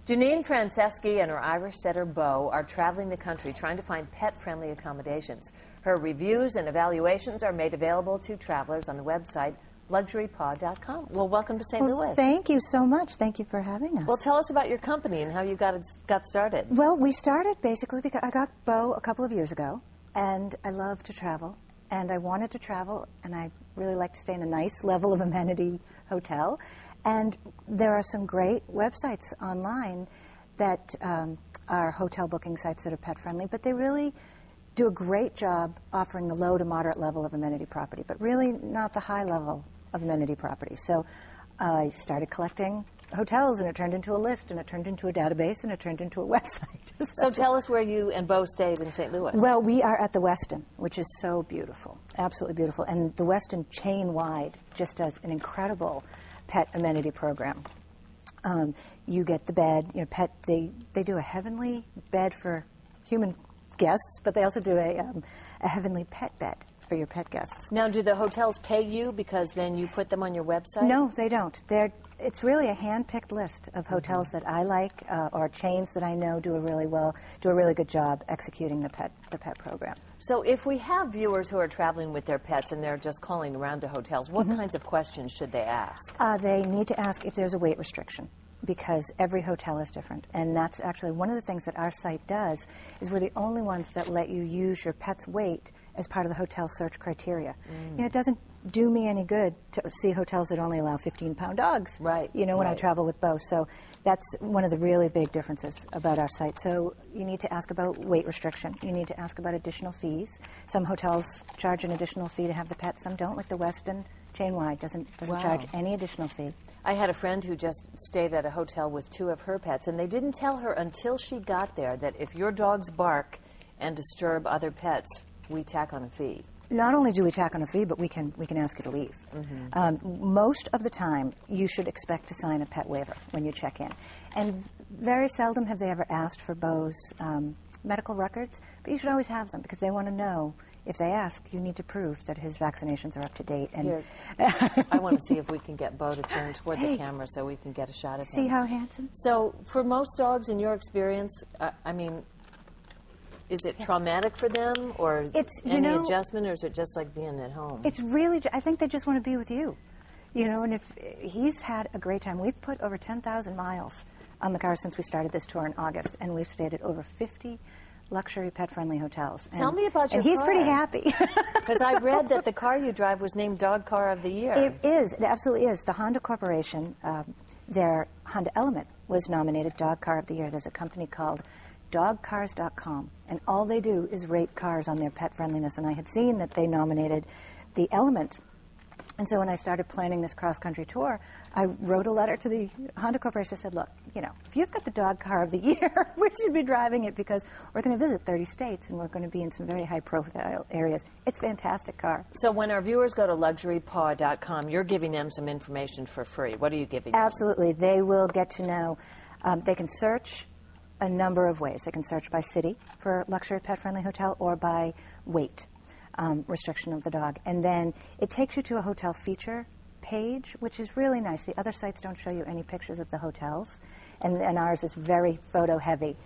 Janine Franceschi and her Irish setter, Bo, are traveling the country trying to find pet-friendly accommodations. Her reviews and evaluations are made available to travelers on the website luxurypaw.com. Well, welcome to St. Louis. Thank you so much. Thank you for having us. Well, tell us about your company and how you got started. Well, we started basically because I got Bo a couple of years ago, and I love to travel, and I wanted to travel, and I really like to stay in a nice level of amenity hotel. And there are some great websites online that are hotel booking sites that are pet-friendly, but they really do a great job offering the low to moderate level of amenity property, but really not the high level of amenity property. So I started collecting hotels, and it turned into a list, and it turned into a database, and it turned into a website. So tell us where you and Bo stayed in St. Louis. Well, we are at the Westin, which is so beautiful, absolutely beautiful. And the Westin chain-wide just does an incredible pet amenity program. You get the bed, you know, they do a heavenly bed for human guests, but they also do a heavenly pet bed for your pet guests. Now, do the hotels pay you because then you put them on your website? No, they don't. It's really a hand-picked list of hotels that I like, or chains that I know do a really good job executing the pet program. So if we have viewers who are traveling with their pets and they're just calling around to hotels, what kinds of questions should they ask? They need to ask if there's a weight restriction, because every hotel is different. And that's actually one of the things that our site does, is we're the only ones that let you use your pet's weight as part of the hotel search criteria. You know, it doesn't do me any good to see hotels that only allow 15-pound dogs, right, you know, when I travel with Bo. So that's one of the really big differences about our site. So you need to ask about weight restriction. You need to ask about additional fees. Some hotels charge an additional fee to have the pet. Some don't, like the Westin chain-wide doesn't charge any additional fee. I had a friend who just stayed at a hotel with 2 of her pets, and they didn't tell her until she got there that if your dogs bark and disturb other pets, we tack on a fee. Not only do we tack on a fee, but we can ask you to leave. Most of the time, you should expect to sign a pet waiver when you check in. And very seldom have they ever asked for Bo's medical records, but you should always have them, because they want to know, if they ask, you need to prove that his vaccinations are up to date. And here, I want to see if we can get Bo to turn toward the camera so we can get a shot of him. See how handsome? So for most dogs, in your experience, I mean, is it traumatic for them, or any adjustment, or is it just like being at home? It's really, I think they just want to be with you. You know, and if he's had a great time. We've put over 10,000 miles on the car since we started this tour in August, and we've stayed at over 50 luxury pet-friendly hotels. Tell me about your car. And he's pretty happy. Because I read that the car you drive was named Dog Car of the Year. It is. It absolutely is. The Honda Corporation, their Honda Element was nominated Dog Car of the Year. There's a company called dogcars.com, and all they do is rate cars on their pet friendliness, and I had seen that they nominated the Element. And so when I started planning this cross-country tour, I wrote a letter to the Honda Corporation. I said, look, you know, if you've got the Dog Car of the Year, we should be driving it, because we're going to visit 30 states, and we're going to be in some very high-profile areas. It's a fantastic car. So when our viewers go to luxurypaw.com, you're giving them some information for free. What are you giving them? Absolutely. They will get to know, they can search a number of ways. They can search by city for luxury pet-friendly hotel, or by weight restriction of the dog. And then it takes you to a hotel feature page, which is really nice. The other sites don't show you any pictures of the hotels, and ours is very photo heavy.